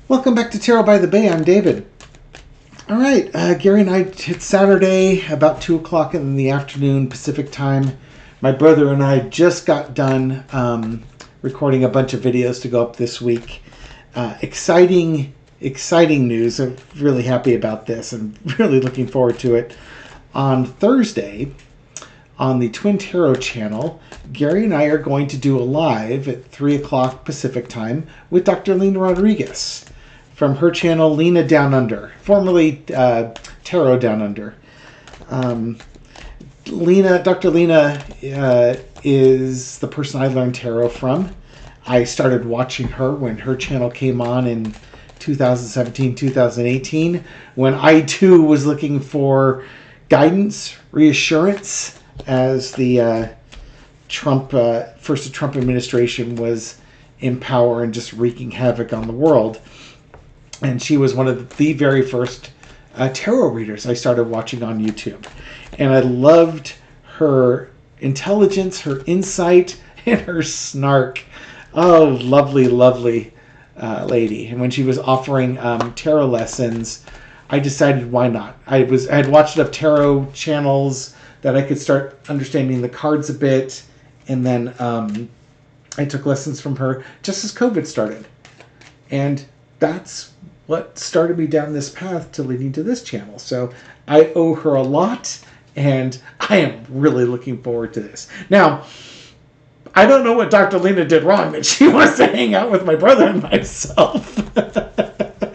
Welcome back to Tarot by the Bay. I'm David. All right, Gary and I, it's Saturday, about 2 o'clock in the afternoon Pacific time. My brother and I just got done recording a bunch of videos to go up this week. Exciting news. I'm really happy about this. I'm really looking forward to it. On Thursday, on the Twin Tarot channel, Gary and I are going to do a live at 3 o'clock Pacific time with Dr. Lena Rodriguez from her channel, Lena Down Under, formerly Tarot Down Under. Dr. Lena is the person I learned tarot from. I started watching her when her channel came on in 2017, 2018, when I too was looking for guidance, reassurance, as the Trump administration was in power and just wreaking havoc on the world. And she was one of the very first tarot readers I started watching on YouTube. And I loved her intelligence, her insight, and her snark. Oh, lovely, lovely lady. And when she was offering tarot lessons, I decided why not. I had watched enough tarot channels that I could start understanding the cards a bit. And then I took lessons from her just as COVID started. And that's what started me down this path to leading to this channel. So I owe her a lot, and I am really looking forward to this. Now, I don't know what Dr. Lena did wrong that she wants to hang out with my brother and myself.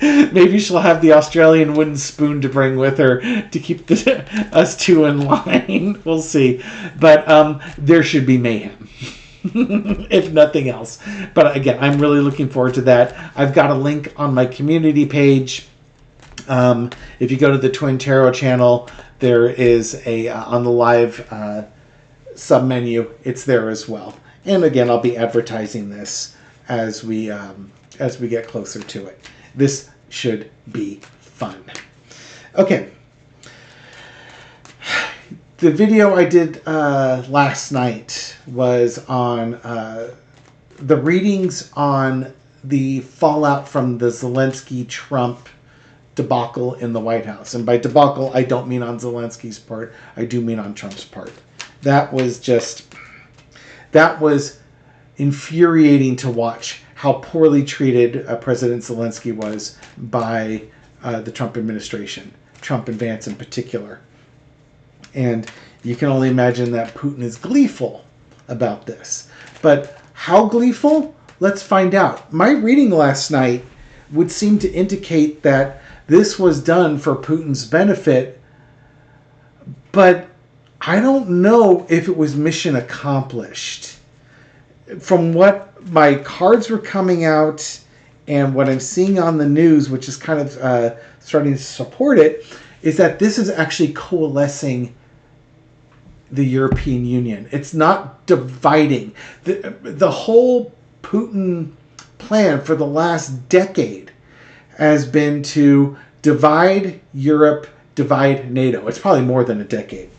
Maybe she'll have the Australian wooden spoon to bring with her to keep us two in line. We'll see. But there should be mayhem. If nothing else. But again, I'm really looking forward to that. I've got a link on my community page. If you go to the Twin Tarot channel, there is a on the live sub menu. It's there as well. And again, I'll be advertising this as we get closer to it. This should be fun. Okay. The video I did last night was on the readings on the fallout from the Zelensky-Trump debacle in the White House. And by debacle, I don't mean on Zelensky's part. I do mean on Trump's part. That was infuriating to watch how poorly treated President Zelensky was by the Trump administration, Trump and Vance in particular. And you can only imagine that Putin is gleeful about this. But how gleeful? Let's find out. My reading last night would seem to indicate that this was done for Putin's benefit, but I don't know if it was mission accomplished. From what my cards were coming out and what I'm seeing on the news, which is kind of starting to support it, is that this is actually coalescing the European Union. It's not dividing. The whole Putin plan for the last decade has been to divide Europe, divide NATO. It's probably more than a decade.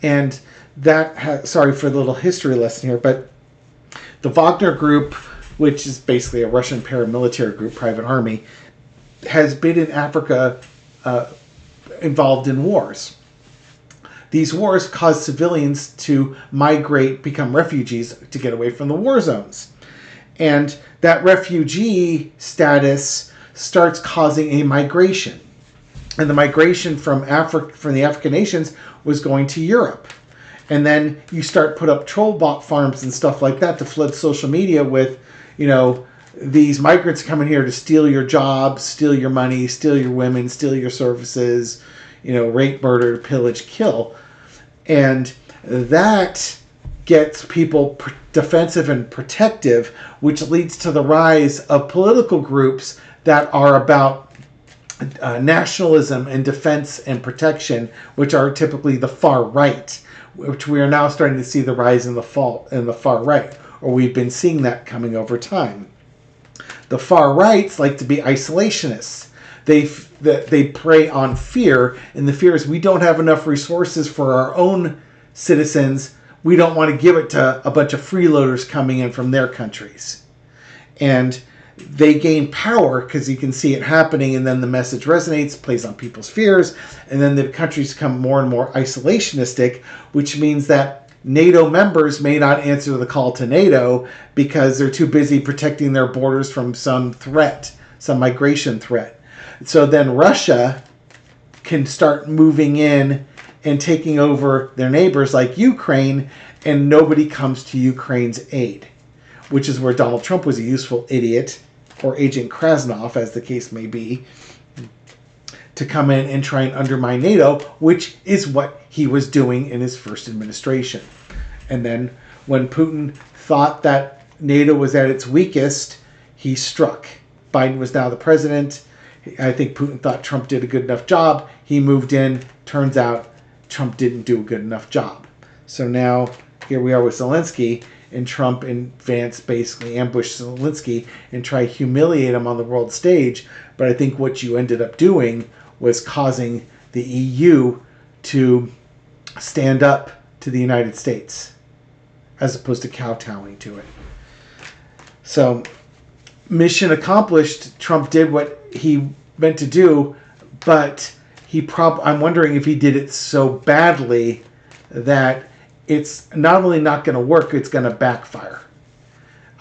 And that, sorry for the little history lesson here, but the Wagner Group, which is basically a Russian paramilitary group, private army, has been in Africa involved in wars. These wars cause civilians to migrate, become refugees to get away from the war zones. And that refugee status starts causing a migration. And the migration from the African nations was going to Europe. And then you start put up troll bot farms and stuff like that to flood social media with, these migrants coming here to steal your jobs, steal your money, steal your women, steal your services, rape, murder, pillage, kill. And that gets people defensive and protective, which leads to the rise of political groups that are about nationalism and defense and protection, which are typically the far right, which we are now starting to see the rise in the far right, or we've been seeing that coming over time. The far rights like to be isolationists. They prey on fear, and the fear is we don't have enough resources for our own citizens. We don't want to give it to a bunch of freeloaders coming in from their countries. And they gain power because you can see it happening, and then the message resonates, plays on people's fears, and then the countries become more and more isolationistic, which means that NATO members may not answer the call to NATO because they're too busy protecting their borders from some threat, some migration threat. So then Russia can start moving in and taking over their neighbors like Ukraine, and nobody comes to Ukraine's aid, which is where Donald Trump was a useful idiot, or Agent Krasnov, as the case may be, to come in and try and undermine NATO, which is what he was doing in his first administration. And then when Putin thought that NATO was at its weakest, he struck. Biden was now the president. I think Putin thought Trump did a good enough job. He moved in. Turns out Trump didn't do a good enough job. So now here we are with Zelensky, and Trump and Vance basically ambushed Zelensky and try to humiliate him on the world stage. But I think what you ended up doing was causing the EU to stand up to the United States as opposed to kowtowing to it. So, mission accomplished. Trump did what he meant to do, but I'm wondering if he did it so badly that it's not only not going to work, it's going to backfire.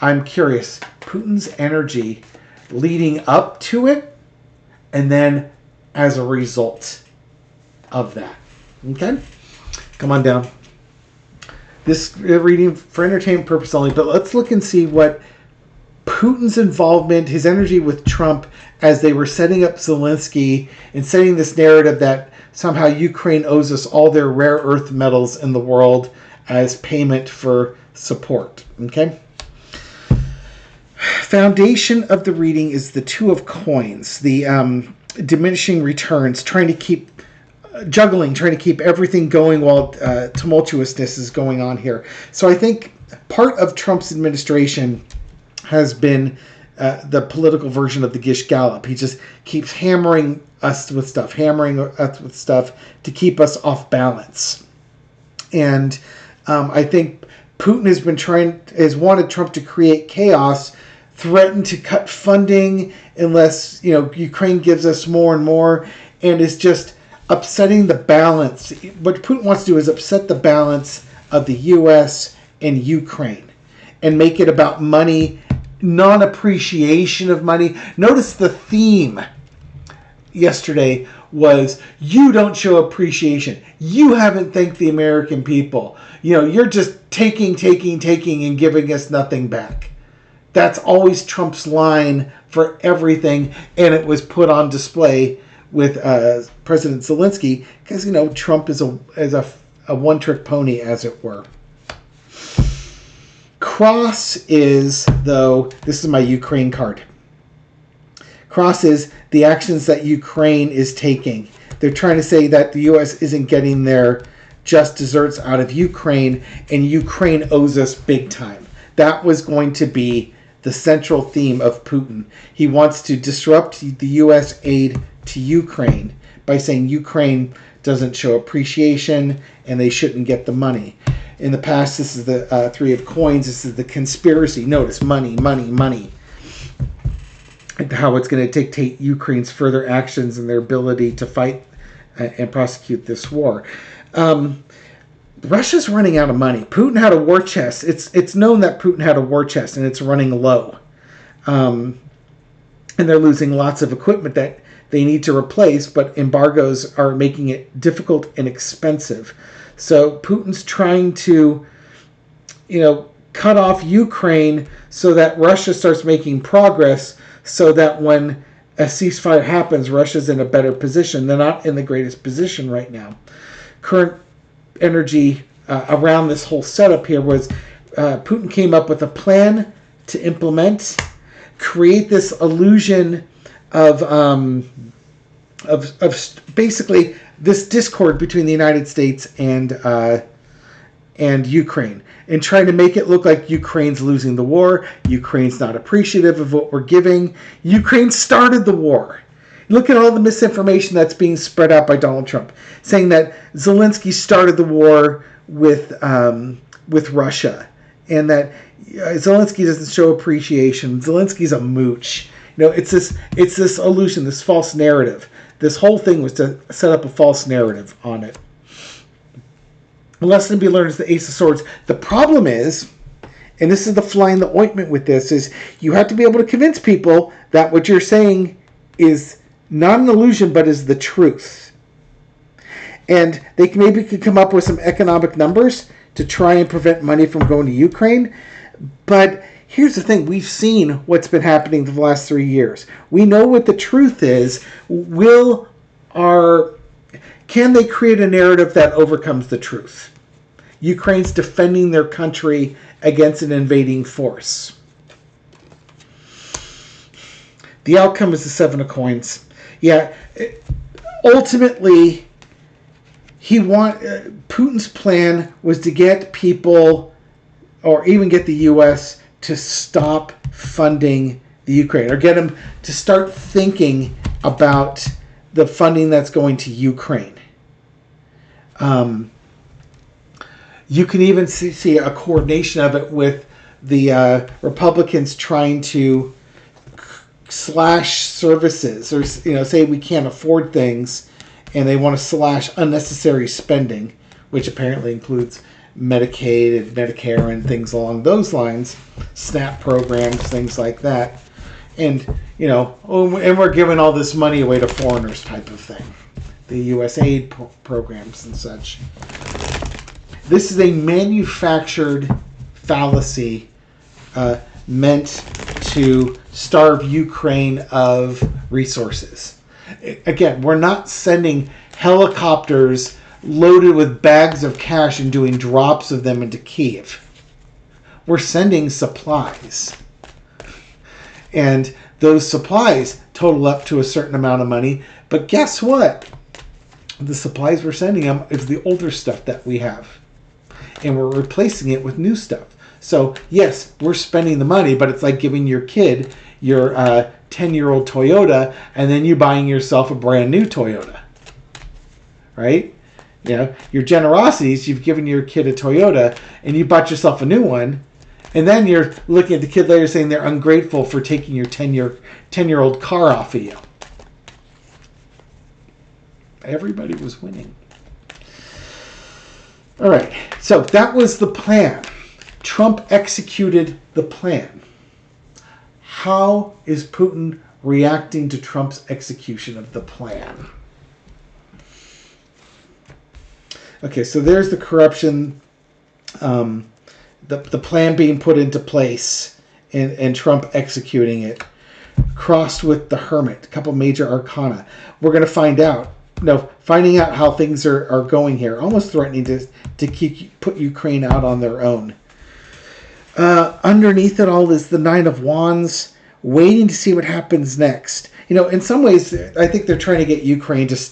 I'm curious. Putin's energy leading up to it, and then as a result of that. Okay? Come on down. This reading for entertainment purpose only, but let's look and see what Putin's involvement, his energy with Trump as they were setting up Zelensky and setting this narrative that somehow Ukraine owes us all their rare earth metals in the world as payment for support. Okay? Foundation of the reading is the Two of Coins, the diminishing returns, trying to keep juggling, trying to keep everything going while tumultuousness is going on here. So I think part of Trump's administration has been the political version of the Gish Gallop. He just keeps hammering us with stuff to keep us off balance. And I think Putin has wanted Trump to create chaos, threatened to cut funding unless Ukraine gives us more and more, and is just upsetting the balance. What Putin wants to do is upset the balance of the U.S. and Ukraine and make it about money, non-appreciation of money. Notice the theme yesterday was, you don't show appreciation. You haven't thanked the American people. You're just taking and giving us nothing back. That's always Trump's line for everything, and it was put on display with President Zelensky because Trump is a one-trick pony, as it were. Cross is, though, this is my Ukraine card. Cross is the actions that Ukraine is taking. They're trying to say that the U.S. isn't getting their just desserts out of Ukraine, and Ukraine owes us big time. That was going to be the central theme of Putin. He wants to disrupt the U.S. aid to Ukraine by saying Ukraine doesn't show appreciation and they shouldn't get the money. In the past, this is the Three of Coins. This is the conspiracy. Notice money. How it's going to dictate Ukraine's further actions and their ability to fight and prosecute this war. Russia's running out of money. Putin had a war chest. It's known that Putin had a war chest, and it's running low. And they're losing lots of equipment that they need to replace, but embargoes are making it difficult and expensive. So Putin's trying to, cut off Ukraine so that Russia starts making progress, so that when a ceasefire happens, Russia's in a better position. They're not in the greatest position right now. Current energy around this whole setup here was Putin came up with a plan to implement, create this illusion of basically this discord between the United States and Ukraine, and trying to make it look like Ukraine's losing the war. Ukraine's not appreciative of what we're giving. Ukraine started the war. Look at all the misinformation that's being spread out by Donald Trump, saying that Zelensky started the war with Russia, and that Zelensky doesn't show appreciation. Zelensky's a mooch. It's this illusion, this false narrative. This whole thing was to set up a false narrative on it. A lesson to be learned is the Ace of Swords. The problem is, and this is the fly in the ointment with this, is you have to be able to convince people that what you're saying is not an illusion, but is the truth. And they maybe could come up with some economic numbers to try and prevent money from going to Ukraine. But here's the thing. We've seen what's been happening the last 3 years. We know what the truth is. Can they create a narrative that overcomes the truth? Ukraine's defending their country against an invading force. The outcome is the Seven of Coins. Yeah, ultimately, Putin's plan was to get people, or even get the U.S., to stop funding the Ukraine, or get them to start thinking about the funding that's going to Ukraine. You can even see a coordination of it with the Republicans trying to slash services, or say we can't afford things, and they want to slash unnecessary spending, which apparently includes Medicaid and Medicare and things along those lines, SNAP programs, things like that, and and we're giving all this money away to foreigners, type of thing, the U.S. aid programs and such. This is a manufactured fallacy meant to starve Ukraine of resources. Again, we're not sending helicopters loaded with bags of cash and doing drops of them into Kyiv. We're sending supplies. And those supplies total up to a certain amount of money. But guess what? The supplies we're sending them is the older stuff that we have. And we're replacing it with new stuff. So, yes, we're spending the money, but it's like giving your kid your 10-year-old Toyota and then you buying yourself a brand new Toyota. Right? Your generosities, you've given your kid a Toyota and you bought yourself a new one, and then you're looking at the kid later saying they're ungrateful for taking your 10-year-old car off of you. Everybody was winning. All right, so that was the plan. Trump executed the plan. How is Putin reacting to Trump's execution of the plan? Okay, so there's the corruption, the plan being put into place, and Trump executing it, crossed with the Hermit, a couple major arcana. We're going to find out. Finding out how things are going here, almost threatening to put Ukraine out on their own. Underneath it all is the Nine of Wands, waiting to see what happens next. In some ways, I think they're trying to get Ukraine to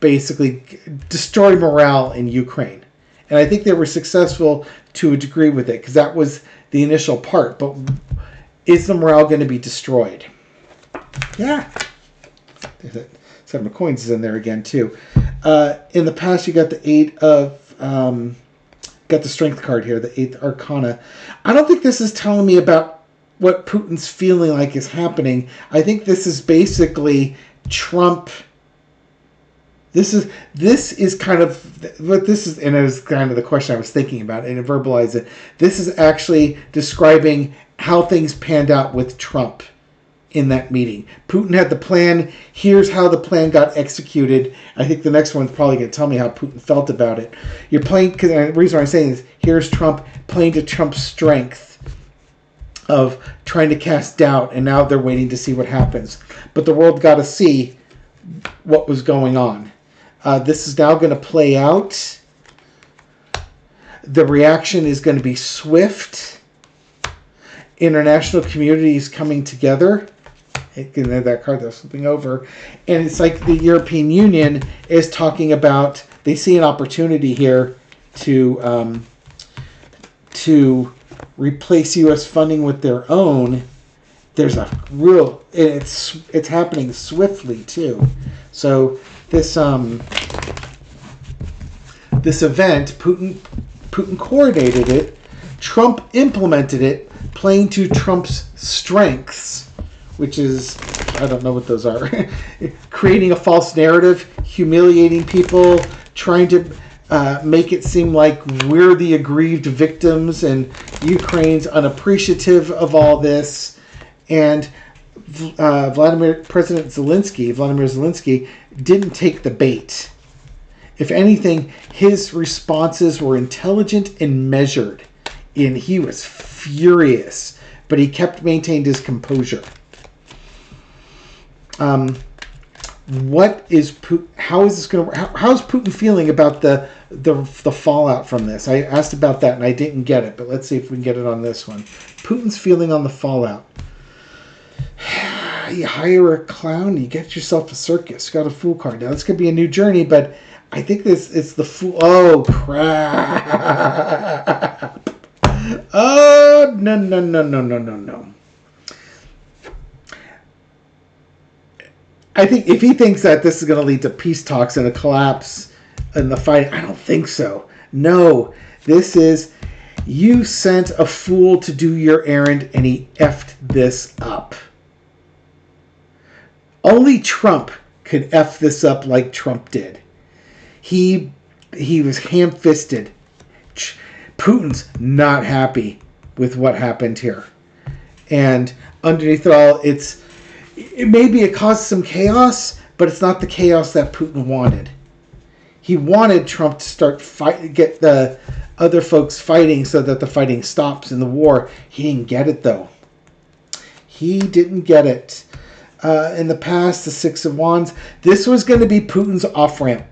basically destroy morale in Ukraine. And I think they were successful to a degree with it, because that was the initial part. But is the morale going to be destroyed? Yeah. Seven of Coins is in there again, too. In the past, you got the got the Strength card here, the 8th Arcana. I don't think this is telling me about what Putin's feeling like is happening. I think this is basically Trump. This is kind of what this is, and it was kind of the question I was thinking about, and to verbalize it. This is actually describing how things panned out with Trump in that meeting. Putin had the plan. Here's how the plan got executed. I think the next one's probably going to tell me how Putin felt about it. You're playing, because the reason I'm saying is, here's Trump playing to Trump's strength of trying to cast doubt, and now they're waiting to see what happens. But the world got to see what was going on. This is now going to play out. The reaction is going to be swift. International community is coming together. That card that's flipping over. And it's like the European Union is talking about, they see an opportunity here to replace U.S. funding with their own. There's a real, it's happening swiftly too. So this event, Putin coordinated it Trump implemented it, playing to Trump's strengths, which is, I don't know what those are, creating a false narrative, humiliating people, trying to make it seem like we're the aggrieved victims and Ukraine's unappreciative of all this. And Vladimir Zelensky didn't take the bait. If anything, his responses were intelligent and measured, and he was furious, but he maintained his composure. What is how is this going to? How's Putin feeling about the fallout from this? I asked about that and I didn't get it, but let's see if we can get it on this one. Putin's feeling on the fallout. You hire a clown, you get yourself a circus. Got a fool card. Now this could be a new journey, but I think it's the fool. Oh crap! Oh no. I think if he thinks that this is going to lead to peace talks and a collapse in the fight, I don't think so. No, this is, you sent a fool to do your errand and he effed this up. Only Trump could F this up like Trump did. He was ham-fisted. Putin's not happy with what happened here. And underneath it all, it caused some chaos, but it's not the chaos that Putin wanted. He wanted Trump to get the other folks fighting so that the fighting stops in the war. He didn't get it, though. He didn't get it. In the past, the Six of Wands, this was going to be Putin's off-ramp.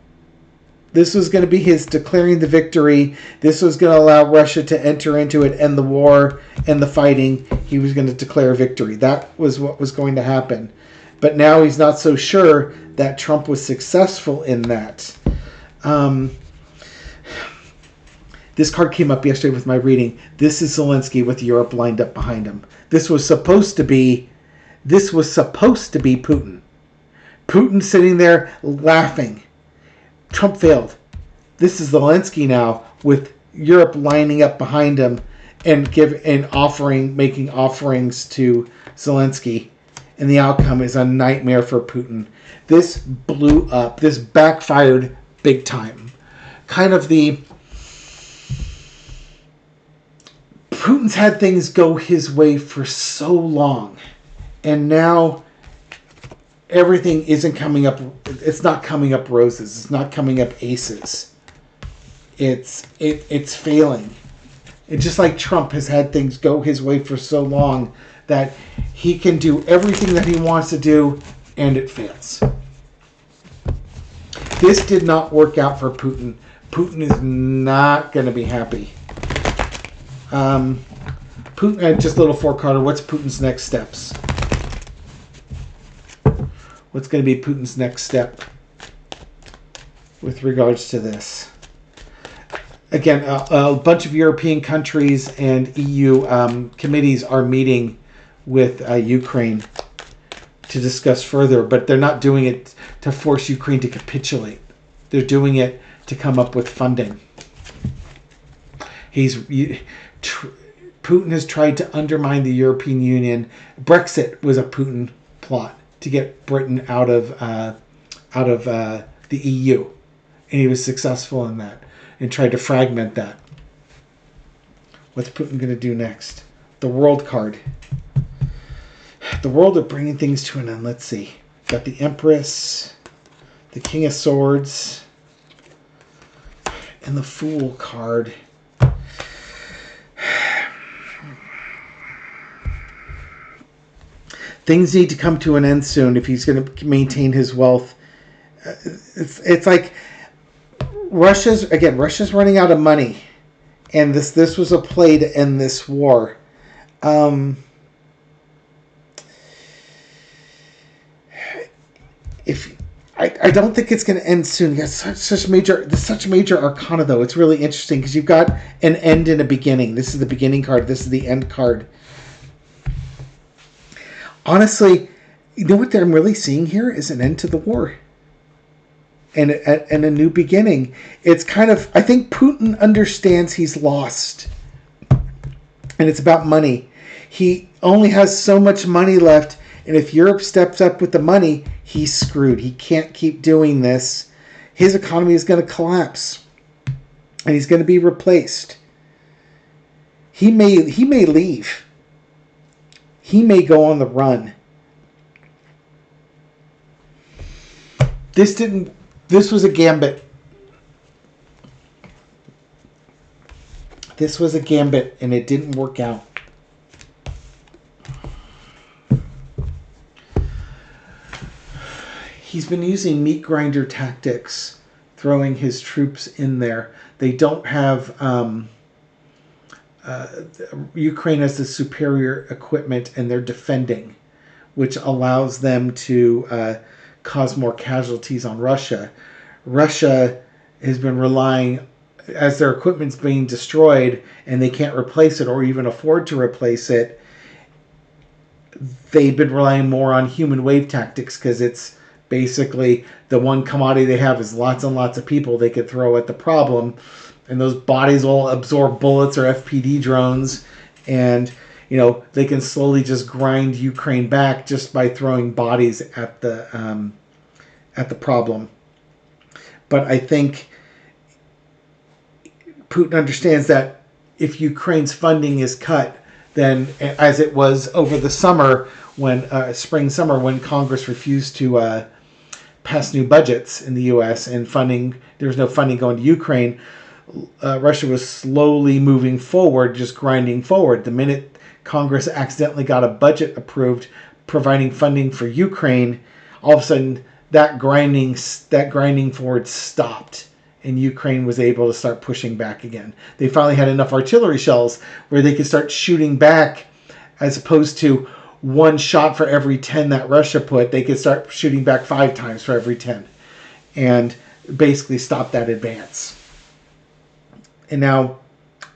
This was going to be his declaring the victory. This was going to allow Russia to enter into it, end the war, end the fighting. He was going to declare victory. That was what was going to happen. But now he's not so sure that Trump was successful in that. This card came up yesterday with my reading. This is Zelensky with Europe lined up behind him. This was supposed to be Putin. Putin sitting there laughing. Trump failed. This is Zelensky now with Europe lining up behind him and making offerings to Zelensky. And the outcome is a nightmare for Putin. This blew up. This backfired big time. Putin's had things go his way for so long. And now everything isn't coming up. It's not coming up roses. It's not coming up aces. It's failing. It's just like Trump has had things go his way for so long that he can do everything that he wants to do and it fails. This did not work out for Putin. Putin is not going to be happy. Putin, just a little four-carder. What's Putin's next steps? What's going to be Putin's next step with regards to this? Again, a bunch of European countries and EU committees are meeting with Ukraine to discuss further, but they're not doing it to force Ukraine to capitulate. They're doing it to come up with funding. Putin has tried to undermine the European Union. Brexit was a Putin plot to get Britain out of the EU, and he was successful in that and tried to fragment that. What's Putin going to do next? The World card. The World are bringing things to an end. Let's see. Got the Empress, the King of Swords, and the Fool card. Things need to come to an end soon if he's going to maintain his wealth. It's like Russia's running out of money, and this was a play to end this war. I don't think it's going to end soon. You got such major arcana, though. It's really interesting because you've got an end and a beginning. This is the beginning card. This is the end card. Honestly, you know what I'm really seeing here is an end to the war and a new beginning. It's kind of, I think Putin understands he's lost. and it's about money. He only has so much money left, and if Europe steps up with the money, he's screwed. He can't keep doing this. His economy is going to collapse, and he's going to be replaced. He may leave. He may go on the run. This was a gambit. This was a gambit, and it didn't work out. He's been using meat grinder tactics, throwing his troops in there. They don't have... Ukraine has the superior equipment, and they're defending, which allows them to cause more casualties on Russia. Russia has been relying, as their equipment's being destroyed and they can't replace it or even afford to replace it, they've been relying more on human wave tactics, because it's basically the one commodity they have is lots and lots of people they could throw at the problem, and those bodies will absorb bullets or FPD drones, and they can slowly just grind Ukraine back just by throwing bodies at the problem. But I think Putin understands that if Ukraine's funding is cut, then, as it was over the summer, when spring-summer, when Congress refused to pass new budgets in the U.S. and there was no funding going to Ukraine, Russia was slowly moving forward, just grinding forward. The minute Congress accidentally got a budget approved providing funding for Ukraine, all of a sudden that grinding forward stopped, and Ukraine was able to start pushing back again. They finally had enough artillery shells where they could start shooting back, as opposed to one shot for every 10 that Russia put. They could start shooting back 5 times for every 10, and basically stop that advance. And now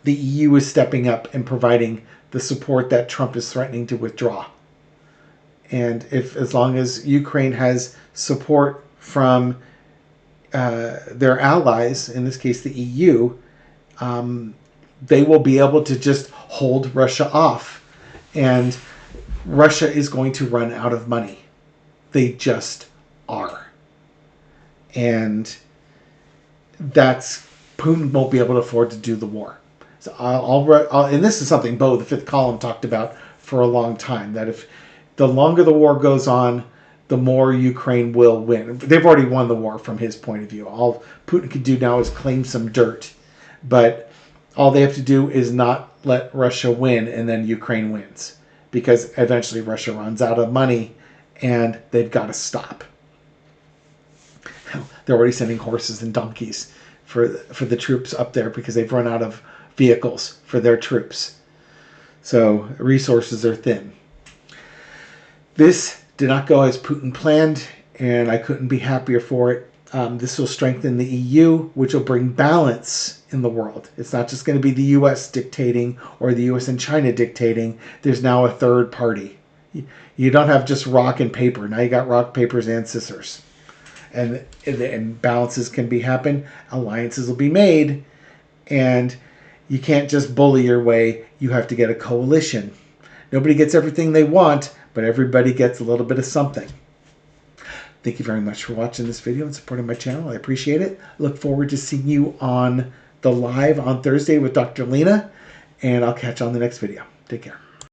the EU is stepping up and providing the support that Trump is threatening to withdraw. And as long as Ukraine has support from their allies, in this case the EU, they will be able to just hold Russia off. And Russia is going to run out of money. They just are. And Putin won't be able to afford to do the war. So and this is something Bo, the fifth column, talked about for a long time, that if the longer the war goes on, the more Ukraine will win. They've already won the war from his point of view. All Putin can do now is claim some dirt. But all they have to do is not let Russia win, and then Ukraine wins. Because eventually Russia runs out of money, and they've got to stop. They're already sending horses and donkeys for the troops up there, because they've run out of vehicles for their troops. So resources are thin. This did not go as Putin planned, and I couldn't be happier for it. This will strengthen the EU, which will bring balance in the world. It's not just going to be the U.S. dictating, or the U.S. and China dictating. There's now a third party. You don't have just rock and paper. Now you got rock, papers, and scissors. And balances can happen. Alliances will be made. And you can't just bully your way. You have to get a coalition. Nobody gets everything they want, but everybody gets a little bit of something. Thank you very much for watching this video and supporting my channel. I appreciate it. Look forward to seeing you on the live on Thursday with Dr. Lena. And I'll catch you on the next video. Take care.